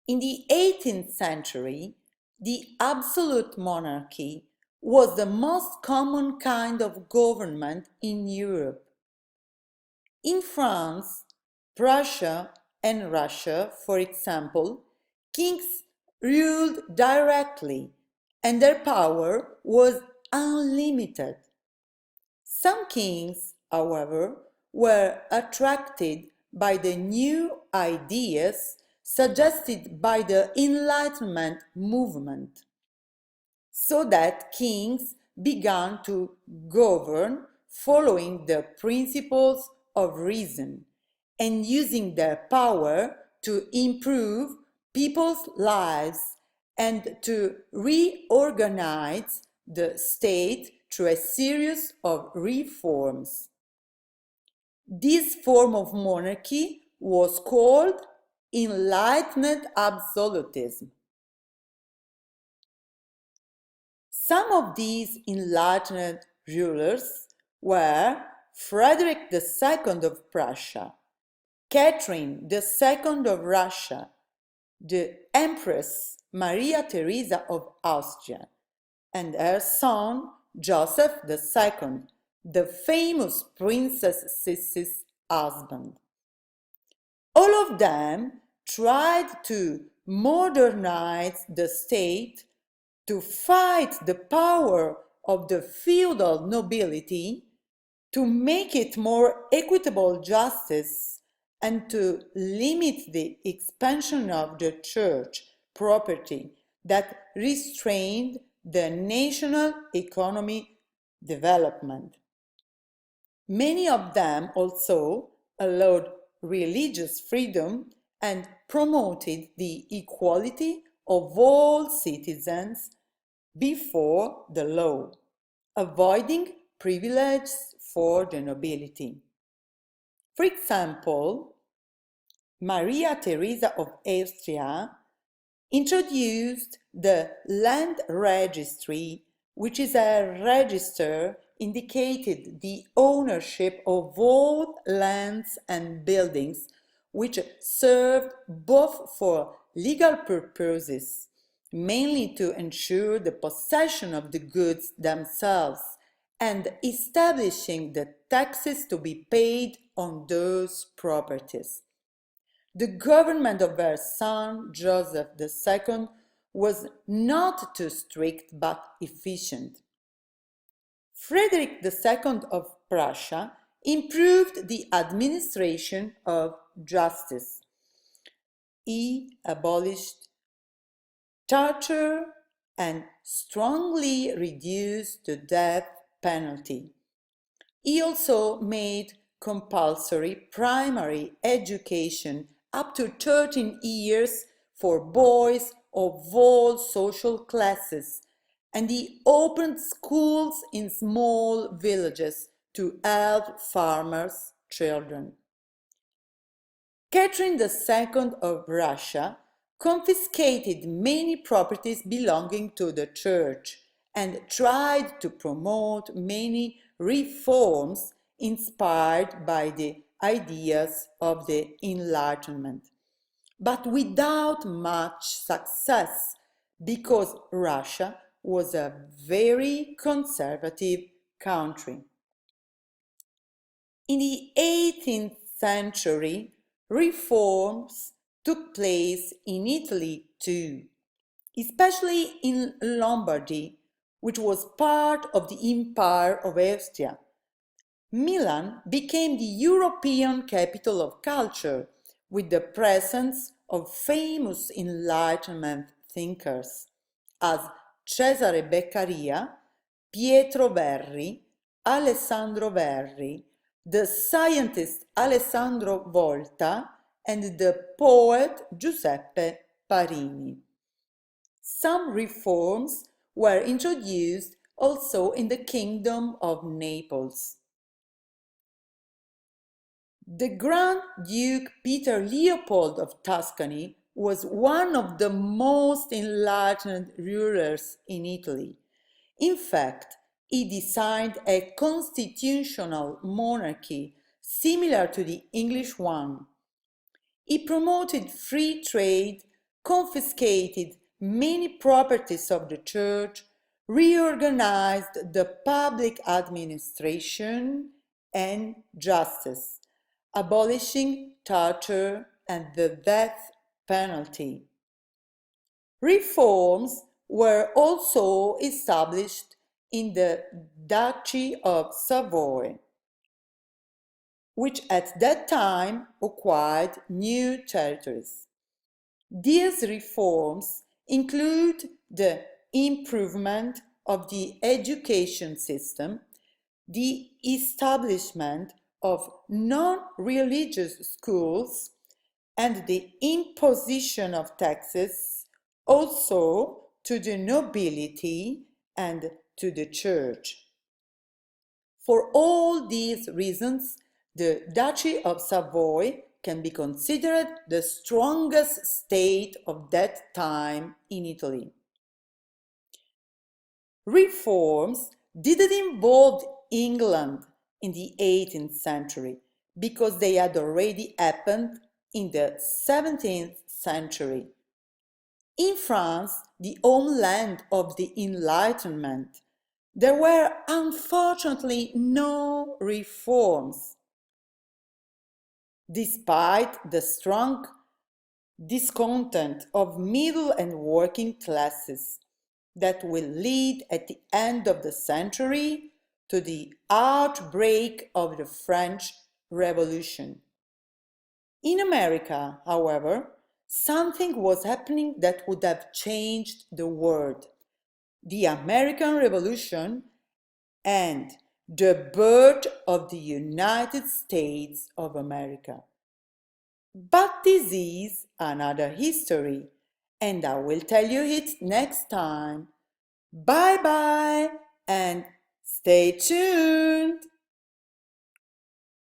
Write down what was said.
In the 18th century, the absolute monarchy was the most common kind of government in Europe. In France, Prussia, and Russia, for example, kings ruled directly and their power was unlimited. Some kings, however, were attracted by the new ideas suggested by the Enlightenment movement, so that kings began to govern following the principles of reason and using their power to improve people's lives and to reorganize the state through a series of reforms. This form of monarchy was called Enlightened absolutism. Some of these enlightened rulers were Frederick II of Prussia, Catherine II of Russia, the Empress Maria Theresa of Austria, and her son Joseph II, the famous Princess Sissy's husband. All of them tried to modernize the state, to fight the power of the feudal nobility, to make it more equitable justice, and to limit the expansion of the church property that restrained the national economy development. Many of them also allowed religious freedom and promoted the equality of all citizens before the law, avoiding privileges for the nobility. For example, Maria Theresa of Austria introduced the land registry, which is a register indicated the ownership of all lands and buildings which served both for legal purposes, mainly to ensure the possession of the goods themselves, and establishing the taxes to be paid on those properties. The government of her son, Joseph II, was not too strict but efficient. Frederick II of Prussia improved the administration of justice. He abolished torture and strongly reduced the death penalty. He also made compulsory primary education up to 13 years for boys of all social classes, and he opened schools in small villages to help farmers' children. Catherine II of Russia confiscated many properties belonging to the church and tried to promote many reforms inspired by the ideas of the Enlightenment, but without much success because Russia was a very conservative country. In the 18th century, reforms took place in Italy too, especially in Lombardy, which was part of the Empire of Austria. Milan became the European capital of culture, with the presence of famous Enlightenment thinkers as Cesare Beccaria, Pietro Verri, Alessandro Verri, the scientist Alessandro Volta, and the poet Giuseppe Parini. Some reforms were introduced also in the Kingdom of Naples. The Grand Duke Peter Leopold of Tuscany was one of the most enlightened rulers in Italy. In fact, he designed a constitutional monarchy similar to the English one. He promoted free trade, confiscated many properties of the church, reorganized the public administration and justice, abolishing torture and the death penalty. Reforms were also established in the Duchy of Savoy, which at that time acquired new territories. These reforms include the improvement of the education system, the establishment of non-religious schools, and the imposition of taxes also to the nobility and to the church. For all these reasons, the Duchy of Savoy can be considered the strongest state of that time in Italy. Reforms didn't involve England in the 18th century because they had already happened in the 17th century. In France, the homeland of the Enlightenment, there were unfortunately no reforms. Despite the strong discontent of middle and working classes that will lead at the end of the century to the outbreak of the French Revolution. In America, however, something was happening that would have changed the world: the American Revolution and the birth of the United States of America. But this is another history, and I will tell you it next time. Bye bye and stay tuned!